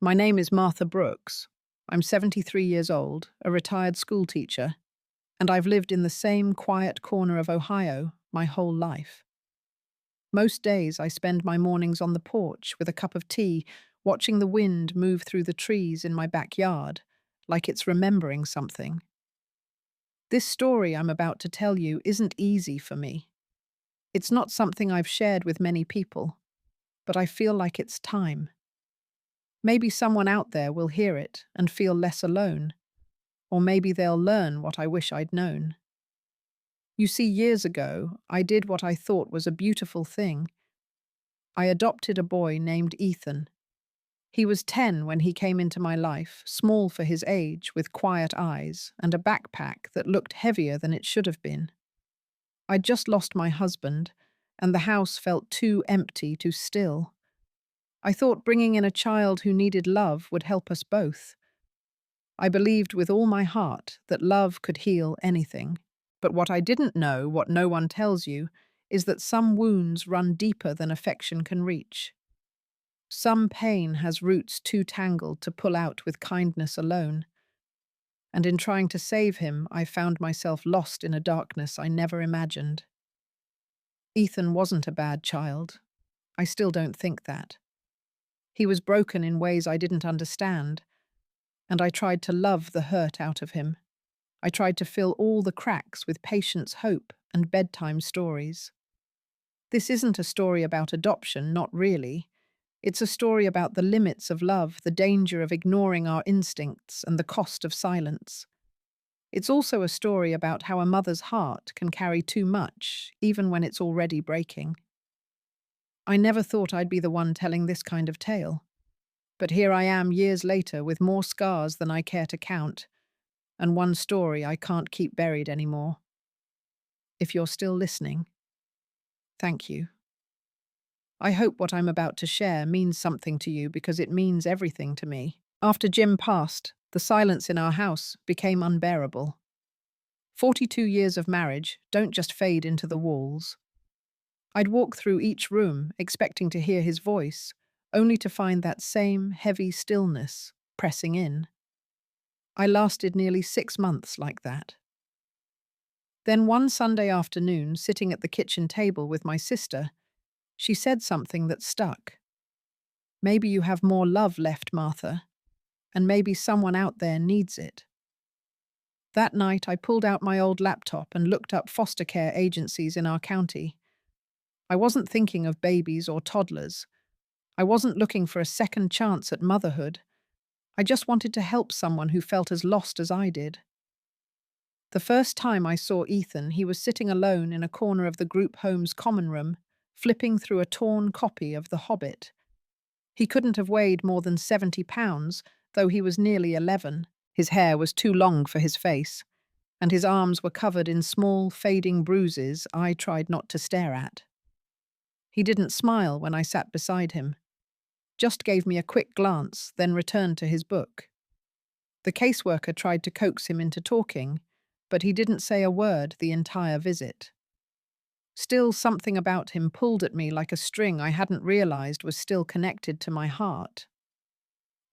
My name is Martha Brooks. I'm 73 years old, a retired schoolteacher, and I've lived in the same quiet corner of Ohio my whole life. Most days I spend my mornings on the porch with a cup of tea, watching the wind move through the trees in my backyard, like it's remembering something. This story I'm about to tell you isn't easy for me. It's not something I've shared with many people, but I feel like it's time. Maybe someone out there will hear it and feel less alone, or maybe they'll learn what I wish I'd known. You see, years ago, I did what I thought was a beautiful thing. I adopted a boy named Ethan. He was 10 when he came into my life, small for his age, with quiet eyes and a backpack that looked heavier than it should have been. I'd just lost my husband, and the house felt too empty, too still. I thought bringing in a child who needed love would help us both. I believed with all my heart that love could heal anything. But what I didn't know, what no one tells you, is that some wounds run deeper than affection can reach. Some pain has roots too tangled to pull out with kindness alone. And in trying to save him, I found myself lost in a darkness I never imagined. Ethan wasn't a bad child. I still don't think that. He was broken in ways I didn't understand, and I tried to love the hurt out of him. I tried to fill all the cracks with patience, hope, and bedtime stories. This isn't a story about adoption, not really. It's a story about the limits of love, the danger of ignoring our instincts, and the cost of silence. It's also a story about how a mother's heart can carry too much, even when it's already breaking. I never thought I'd be the one telling this kind of tale. But here I am years later with more scars than I care to count, and one story I can't keep buried anymore. If you're still listening, thank you. I hope what I'm about to share means something to you because it means everything to me. After Jim passed, the silence in our house became unbearable. 42 years of marriage don't just fade into the walls. I'd walk through each room expecting to hear his voice, only to find that same heavy stillness pressing in. I lasted nearly 6 months like that. Then one Sunday afternoon, sitting at the kitchen table with my sister, she said something that stuck. Maybe you have more love left, Martha, and maybe someone out there needs it. That night, I pulled out my old laptop and looked up foster care agencies in our county. I wasn't thinking of babies or toddlers. I wasn't looking for a second chance at motherhood. I just wanted to help someone who felt as lost as I did. The first time I saw Ethan, he was sitting alone in a corner of the group home's common room, flipping through a torn copy of The Hobbit. He couldn't have weighed more than 70 pounds, though he was nearly 11. His hair was too long for his face, and his arms were covered in small, fading bruises I tried not to stare at. He didn't smile when I sat beside him, just gave me a quick glance, then returned to his book. The caseworker tried to coax him into talking, but he didn't say a word the entire visit. Still, something about him pulled at me like a string I hadn't realized was still connected to my heart.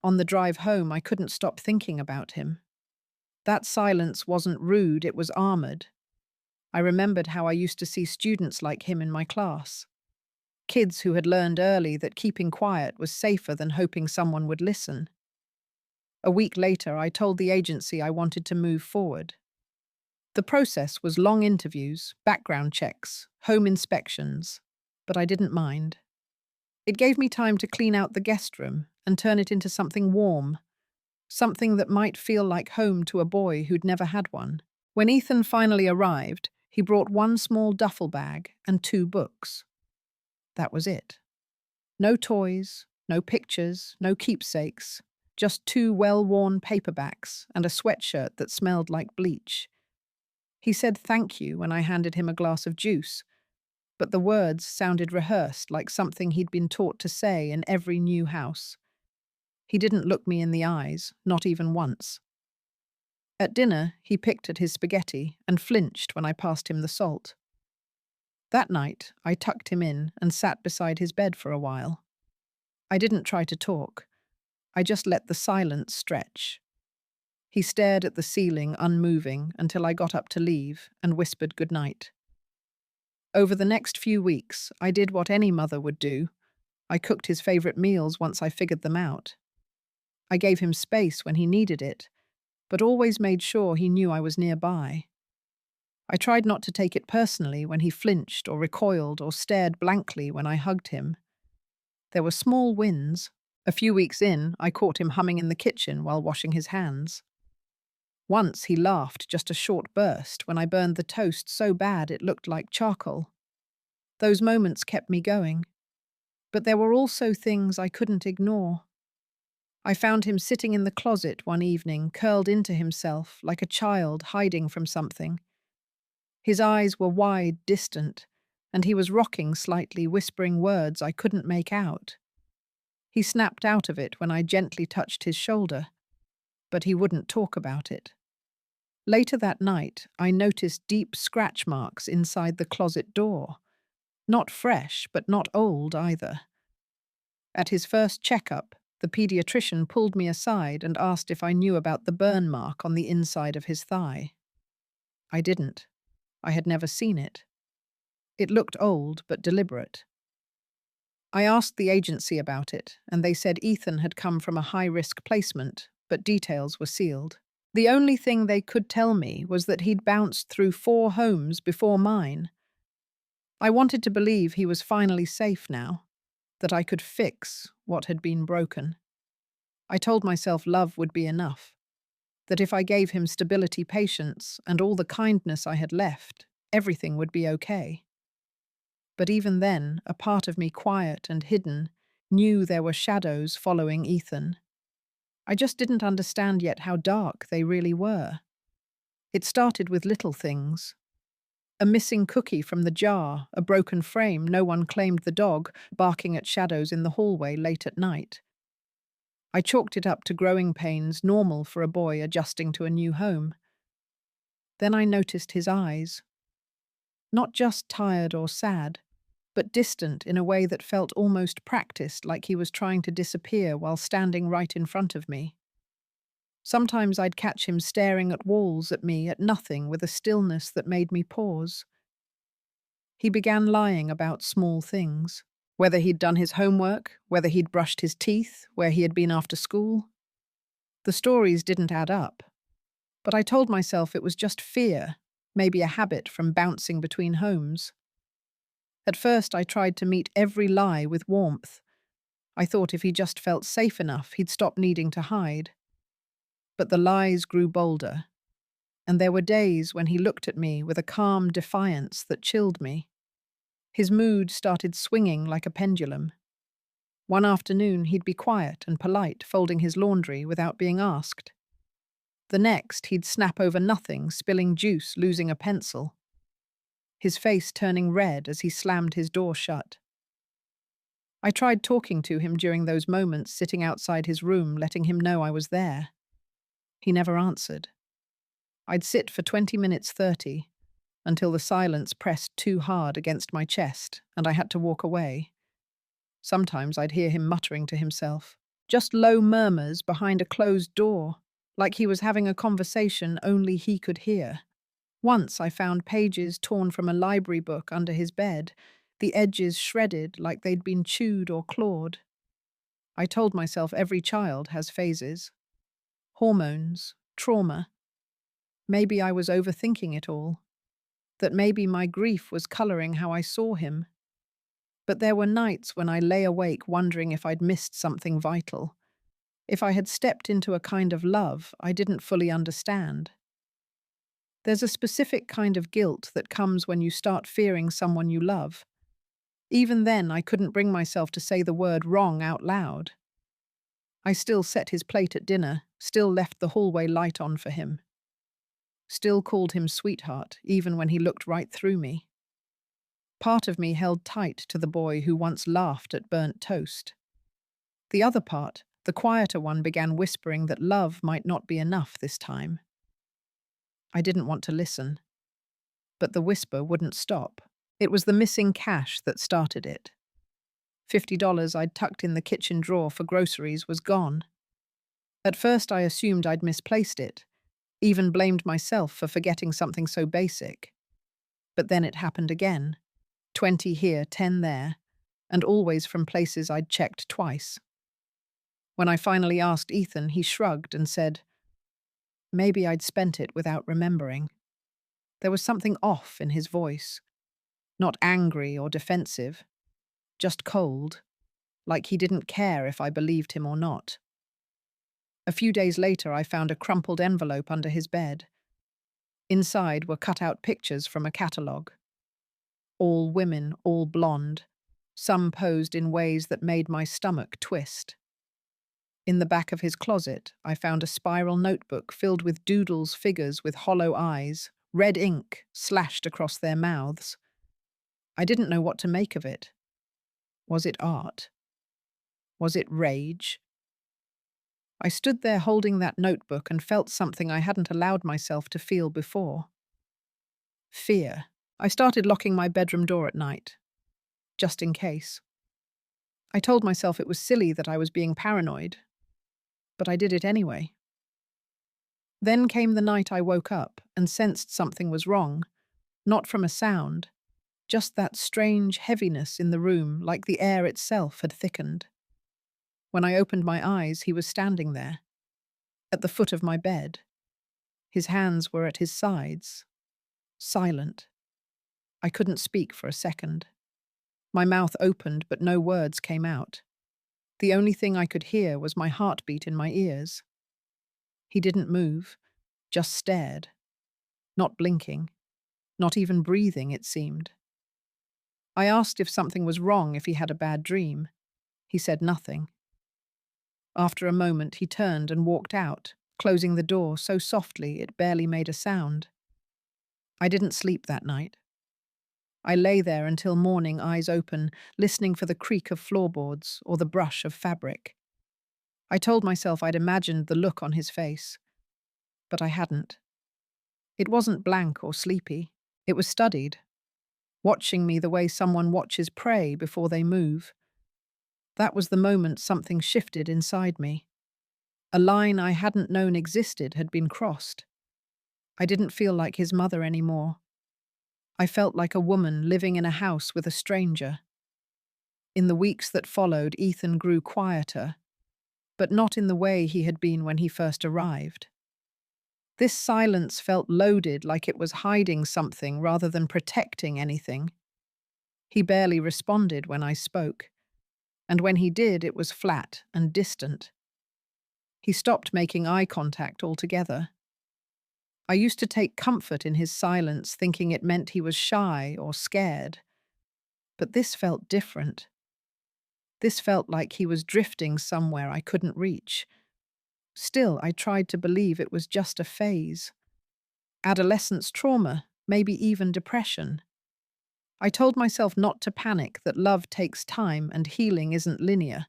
On the drive home, I couldn't stop thinking about him. That silence wasn't rude, it was armored. I remembered how I used to see students like him in my class. Kids who had learned early that keeping quiet was safer than hoping someone would listen. A week later, I told the agency I wanted to move forward. The process was long interviews, background checks, home inspections, but I didn't mind. It gave me time to clean out the guest room and turn it into something warm, something that might feel like home to a boy who'd never had one. When Ethan finally arrived, he brought one small duffel bag and 2 books. That was it. No toys, no pictures, no keepsakes, just 2 well-worn paperbacks and a sweatshirt that smelled like bleach. He said thank you when I handed him a glass of juice, but the words sounded rehearsed, like something he'd been taught to say in every new house. He didn't look me in the eyes, not even once. At dinner, he picked at his spaghetti and flinched when I passed him the salt. That night, I tucked him in and sat beside his bed for a while. I didn't try to talk. I just let the silence stretch. He stared at the ceiling, unmoving, until I got up to leave and whispered goodnight. Over the next few weeks, I did what any mother would do. I cooked his favorite meals once I figured them out. I gave him space when he needed it, but always made sure he knew I was nearby. I tried not to take it personally when he flinched or recoiled or stared blankly when I hugged him. There were small wins. A few weeks in, I caught him humming in the kitchen while washing his hands. Once he laughed just a short burst when I burned the toast so bad it looked like charcoal. Those moments kept me going. But there were also things I couldn't ignore. I found him sitting in the closet one evening, curled into himself like a child hiding from something. His eyes were wide, distant, and he was rocking slightly, whispering words I couldn't make out. He snapped out of it when I gently touched his shoulder, but he wouldn't talk about it. Later that night, I noticed deep scratch marks inside the closet door. Not fresh, but not old either. At his first checkup, the pediatrician pulled me aside and asked if I knew about the burn mark on the inside of his thigh. I didn't. I had never seen it. It looked old but deliberate. I asked the agency about it, and they said Ethan had come from a high-risk placement, but details were sealed. The only thing they could tell me was that he'd bounced through 4 homes before mine. I wanted to believe he was finally safe now, that I could fix what had been broken. I told myself love would be enough, that if I gave him stability, patience, and all the kindness I had left, everything would be okay. But even then, a part of me, quiet and hidden, knew there were shadows following Ethan. I just didn't understand yet how dark they really were. It started with little things. A missing cookie from the jar, a broken frame, no one claimed the dog, barking at shadows in the hallway late at night. I chalked it up to growing pains, normal for a boy adjusting to a new home. Then I noticed his eyes. Not just tired or sad, but distant in a way that felt almost practiced, like he was trying to disappear while standing right in front of me. Sometimes I'd catch him staring at walls, at me, at nothing, with a stillness that made me pause. He began lying about small things. Whether he'd done his homework, whether he'd brushed his teeth, where he had been after school. The stories didn't add up. But I told myself it was just fear, maybe a habit from bouncing between homes. At first, I tried to meet every lie with warmth. I thought if he just felt safe enough, he'd stop needing to hide. But the lies grew bolder, and there were days when he looked at me with a calm defiance that chilled me. His mood started swinging like a pendulum. One afternoon, he'd be quiet and polite, folding his laundry without being asked. The next, he'd snap over nothing, spilling juice, losing a pencil. His face turning red as he slammed his door shut. I tried talking to him during those moments, sitting outside his room, letting him know I was there. He never answered. I'd sit for 20 minutes, 30, until the silence pressed too hard against my chest and I had to walk away. Sometimes I'd hear him muttering to himself, just low murmurs behind a closed door, like he was having a conversation only he could hear. Once I found pages torn from a library book under his bed, the edges shredded like they'd been chewed or clawed. I told myself every child has phases. Hormones, trauma. Maybe I was overthinking it all. That maybe my grief was coloring how I saw him. But there were nights when I lay awake wondering if I'd missed something vital. If I had stepped into a kind of love I didn't fully understand. There's a specific kind of guilt that comes when you start fearing someone you love. Even then, I couldn't bring myself to say the word wrong out loud. I still set his plate at dinner, still left the hallway light on for him. Still called him sweetheart, even when he looked right through me. Part of me held tight to the boy who once laughed at burnt toast. The other part, the quieter one, began whispering that love might not be enough this time. I didn't want to listen. But the whisper wouldn't stop. It was the missing cash that started it. $50 I'd tucked in the kitchen drawer for groceries was gone. At first, I assumed I'd misplaced it, even blamed myself for forgetting something so basic. But then it happened again. 20 here, 10 there, and always from places I'd checked twice. When I finally asked Ethan, he shrugged and said, maybe I'd spent it without remembering. There was something off in his voice. Not angry or defensive, just cold, like he didn't care if I believed him or not. A few days later, I found a crumpled envelope under his bed. Inside were cut-out pictures from a catalogue. All women, all blonde, some posed in ways that made my stomach twist. In the back of his closet, I found a spiral notebook filled with doodles, figures with hollow eyes, red ink slashed across their mouths. I didn't know what to make of it. Was it art? Was it rage? I stood there holding that notebook and felt something I hadn't allowed myself to feel before. Fear. I started locking my bedroom door at night, just in case. I told myself it was silly that I was being paranoid, but I did it anyway. Then came the night I woke up and sensed something was wrong, not from a sound, just that strange heaviness in the room, like the air itself had thickened. When I opened my eyes, he was standing there, at the foot of my bed. His hands were at his sides, silent. I couldn't speak for a second. My mouth opened, but no words came out. The only thing I could hear was my heartbeat in my ears. He didn't move, just stared, not blinking, not even breathing, it seemed. I asked if something was wrong, if he had a bad dream. He said nothing. After a moment, he turned and walked out, closing the door so softly it barely made a sound. I didn't sleep that night. I lay there until morning, eyes open, listening for the creak of floorboards or the brush of fabric. I told myself I'd imagined the look on his face, but I hadn't. It wasn't blank or sleepy. It was studied, watching me the way someone watches prey before they move. That was the moment something shifted inside me. A line I hadn't known existed had been crossed. I didn't feel like his mother anymore. I felt like a woman living in a house with a stranger. In the weeks that followed, Ethan grew quieter, but not in the way he had been when he first arrived. This silence felt loaded, like it was hiding something rather than protecting anything. He barely responded when I spoke, and when he did, it was flat and distant. He stopped making eye contact altogether. I used to take comfort in his silence, thinking it meant he was shy or scared. But this felt different. This felt like he was drifting somewhere I couldn't reach. Still, I tried to believe it was just a phase. Adolescence trauma, maybe even depression. I told myself not to panic, that love takes time and healing isn't linear.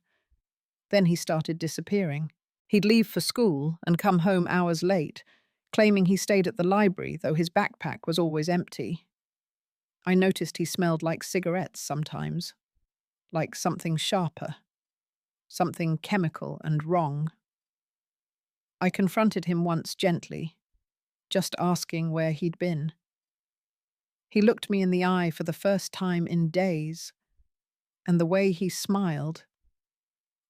Then he started disappearing. He'd leave for school and come home hours late, claiming he stayed at the library, though his backpack was always empty. I noticed he smelled like cigarettes sometimes, like something sharper, something chemical and wrong. I confronted him once gently, just asking where he'd been. He looked me in the eye for the first time in days, and the way he smiled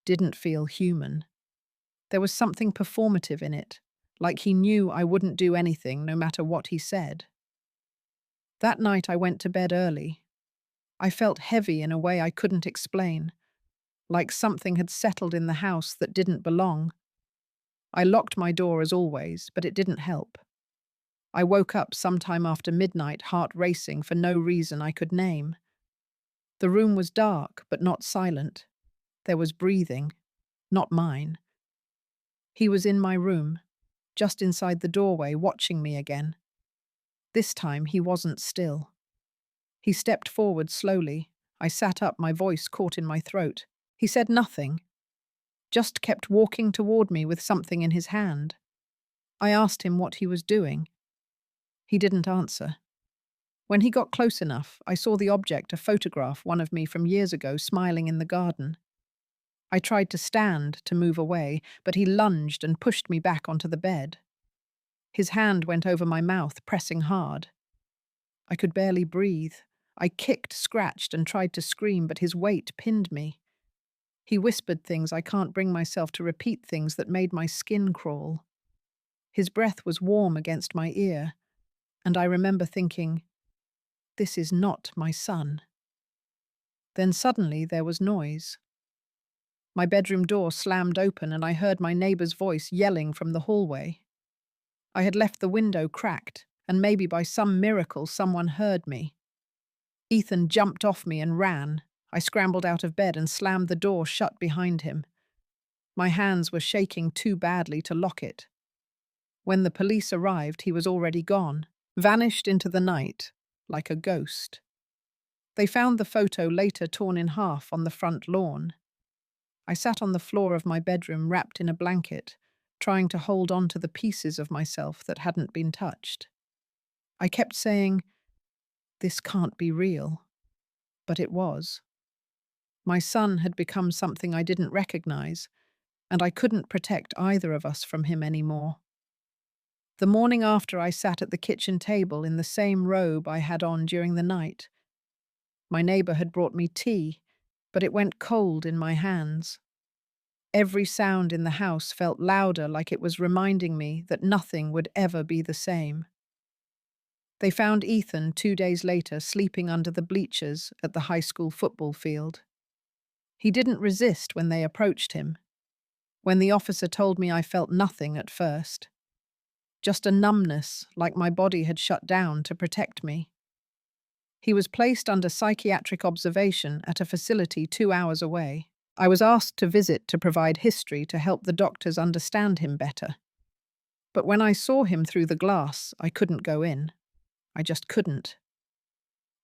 didn't feel human. There was something performative in it, like he knew I wouldn't do anything no matter what he said. That night I went to bed early. I felt heavy in a way I couldn't explain, like something had settled in the house that didn't belong. I locked my door as always, but it didn't help. I woke up sometime after midnight, heart racing for no reason I could name. The room was dark, but not silent. There was breathing, not mine. He was in my room, just inside the doorway, watching me again. This time he wasn't still. He stepped forward slowly. I sat up, my voice caught in my throat. He said nothing, just kept walking toward me with something in his hand. I asked him what he was doing. He didn't answer. When he got close enough, I saw the object, a photograph, one of me from years ago, smiling in the garden. I tried to stand to move away, but he lunged and pushed me back onto the bed. His hand went over my mouth, pressing hard. I could barely breathe. I kicked, scratched, and tried to scream, but his weight pinned me. He whispered things I can't bring myself to repeat, things that made my skin crawl. His breath was warm against my ear, and I remember thinking, this is not my son. Then suddenly there was noise. My bedroom door slammed open and I heard my neighbor's voice yelling from the hallway. I had left the window cracked, and maybe by some miracle someone heard me. Ethan jumped off me and ran. I scrambled out of bed and slammed the door shut behind him. My hands were shaking too badly to lock it. When the police arrived, he was already gone, vanished into the night, like a ghost. They found the photo later torn in half on the front lawn. I sat on the floor of my bedroom wrapped in a blanket, trying to hold on to the pieces of myself that hadn't been touched. I kept saying, this can't be real. But it was. My son had become something I didn't recognize, and I couldn't protect either of us from him anymore. The morning after, I sat at the kitchen table in the same robe I had on during the night. My neighbor had brought me tea, but it went cold in my hands. Every sound in the house felt louder, like it was reminding me that nothing would ever be the same. They found Ethan 2 days later sleeping under the bleachers at the high school football field. He didn't resist when they approached him. When the officer told me, I felt nothing at first. Just a numbness, like my body had shut down to protect me. He was placed under psychiatric observation at a facility 2 hours away. I was asked to visit to provide history to help the doctors understand him better. But when I saw him through the glass, I couldn't go in. I just couldn't.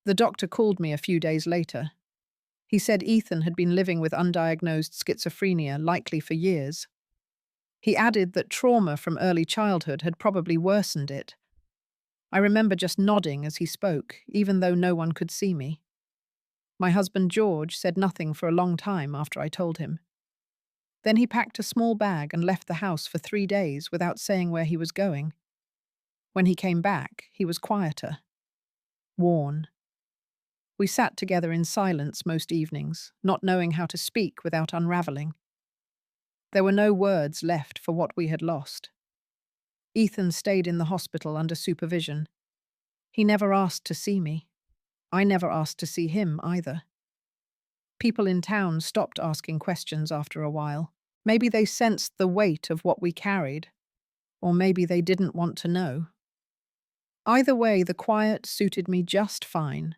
The doctor called me a few days later. He said Ethan had been living with undiagnosed schizophrenia, likely for years. He added that trauma from early childhood had probably worsened it. I remember just nodding as he spoke, even though no one could see me. My husband George said nothing for a long time after I told him. Then he packed a small bag and left the house for 3 days without saying where he was going. When he came back, he was quieter, worn. We sat together in silence most evenings, not knowing how to speak without unraveling. There were no words left for what we had lost. Ethan stayed in the hospital under supervision. He never asked to see me. I never asked to see him either. People in town stopped asking questions after a while. Maybe they sensed the weight of what we carried, or maybe they didn't want to know. Either way, the quiet suited me just fine.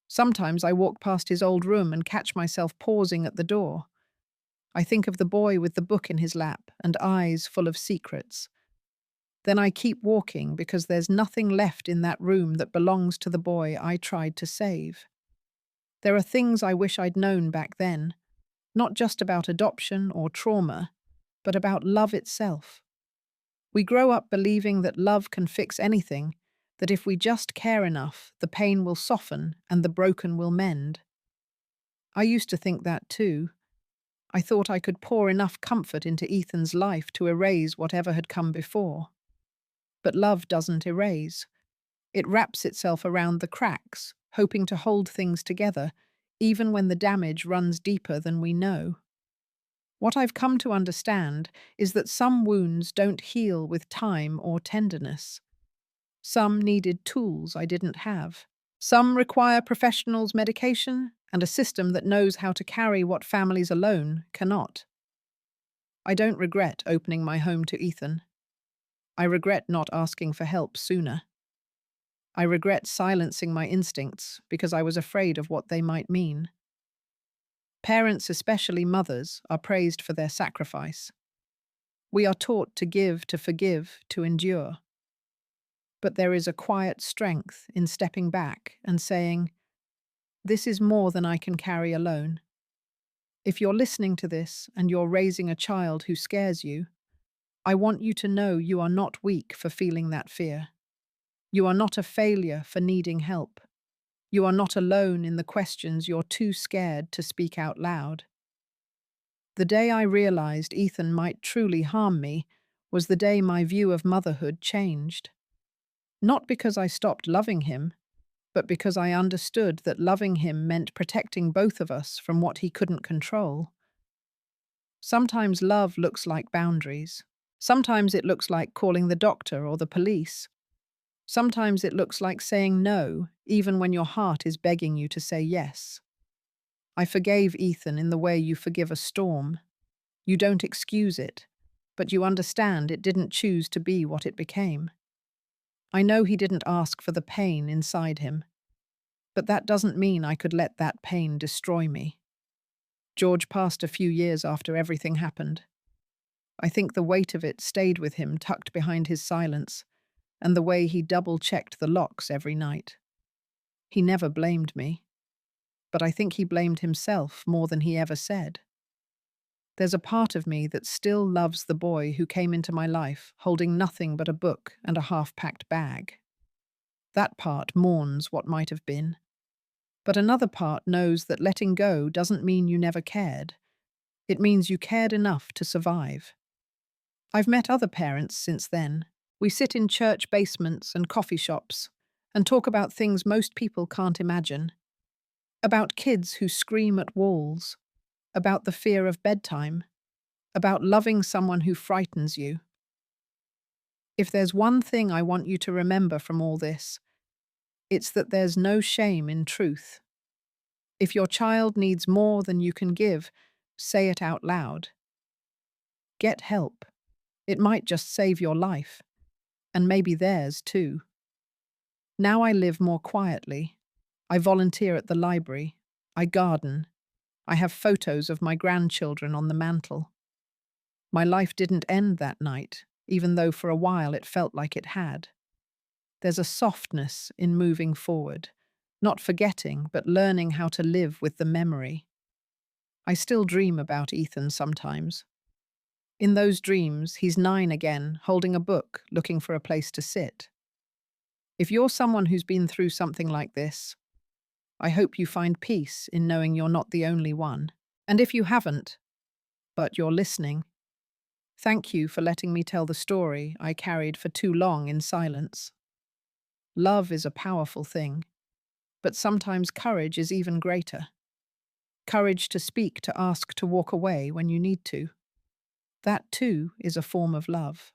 Sometimes I walk past his old room and catch myself pausing at the door. I think of the boy with the book in his lap and eyes full of secrets. Then I keep walking because there's nothing left in that room that belongs to the boy I tried to save. There are things I wish I'd known back then, not just about adoption or trauma, but about love itself. We grow up believing that love can fix anything, that if we just care enough, the pain will soften and the broken will mend. I used to think that too. I thought I could pour enough comfort into Ethan's life to erase whatever had come before. But love doesn't erase. It wraps itself around the cracks, hoping to hold things together, even when the damage runs deeper than we know. What I've come to understand is that some wounds don't heal with time or tenderness. Some needed tools I didn't have. Some require professionals' medication and a system that knows how to carry what families alone cannot. I don't regret opening my home to Ethan. I regret not asking for help sooner. I regret silencing my instincts because I was afraid of what they might mean. Parents, especially mothers, are praised for their sacrifice. We are taught to give, to forgive, to endure. But there is a quiet strength in stepping back and saying, this is more than I can carry alone. If you're listening to this and you're raising a child who scares you, I want you to know you are not weak for feeling that fear. You are not a failure for needing help. You are not alone in the questions you're too scared to speak out loud. The day I realized Ethan might truly harm me was the day my view of motherhood changed. Not because I stopped loving him, but because I understood that loving him meant protecting both of us from what he couldn't control. Sometimes love looks like boundaries. Sometimes it looks like calling the doctor or the police. Sometimes it looks like saying no, even when your heart is begging you to say yes. I forgave Ethan in the way you forgive a storm. You don't excuse it, but you understand it didn't choose to be what it became. I know he didn't ask for the pain inside him, but that doesn't mean I could let that pain destroy me. George passed a few years after everything happened. I think the weight of it stayed with him tucked behind his silence, and the way he double-checked the locks every night. He never blamed me, but I think he blamed himself more than he ever said. There's a part of me that still loves the boy who came into my life holding nothing but a book and a half-packed bag. That part mourns what might have been. But another part knows that letting go doesn't mean you never cared. It means you cared enough to survive. I've met other parents since then. We sit in church basements and coffee shops and talk about things most people can't imagine. About kids who scream at walls, about the fear of bedtime, about loving someone who frightens you. If there's one thing I want you to remember from all this, it's that there's no shame in truth. If your child needs more than you can give, say it out loud. Get help. It might just save your life, and maybe theirs too. Now I live more quietly. I volunteer at the library. I garden. I have photos of my grandchildren on the mantel. My life didn't end that night, even though for a while it felt like it had. There's a softness in moving forward, not forgetting, but learning how to live with the memory. I still dream about Ethan sometimes. In those dreams, he's 9 again, holding a book, looking for a place to sit. If you're someone who's been through something like this, I hope you find peace in knowing you're not the only one. And if you haven't, but you're listening, thank you for letting me tell the story I carried for too long in silence. Love is a powerful thing, but sometimes courage is even greater. Courage to speak, to ask, to walk away when you need to. That too is a form of love.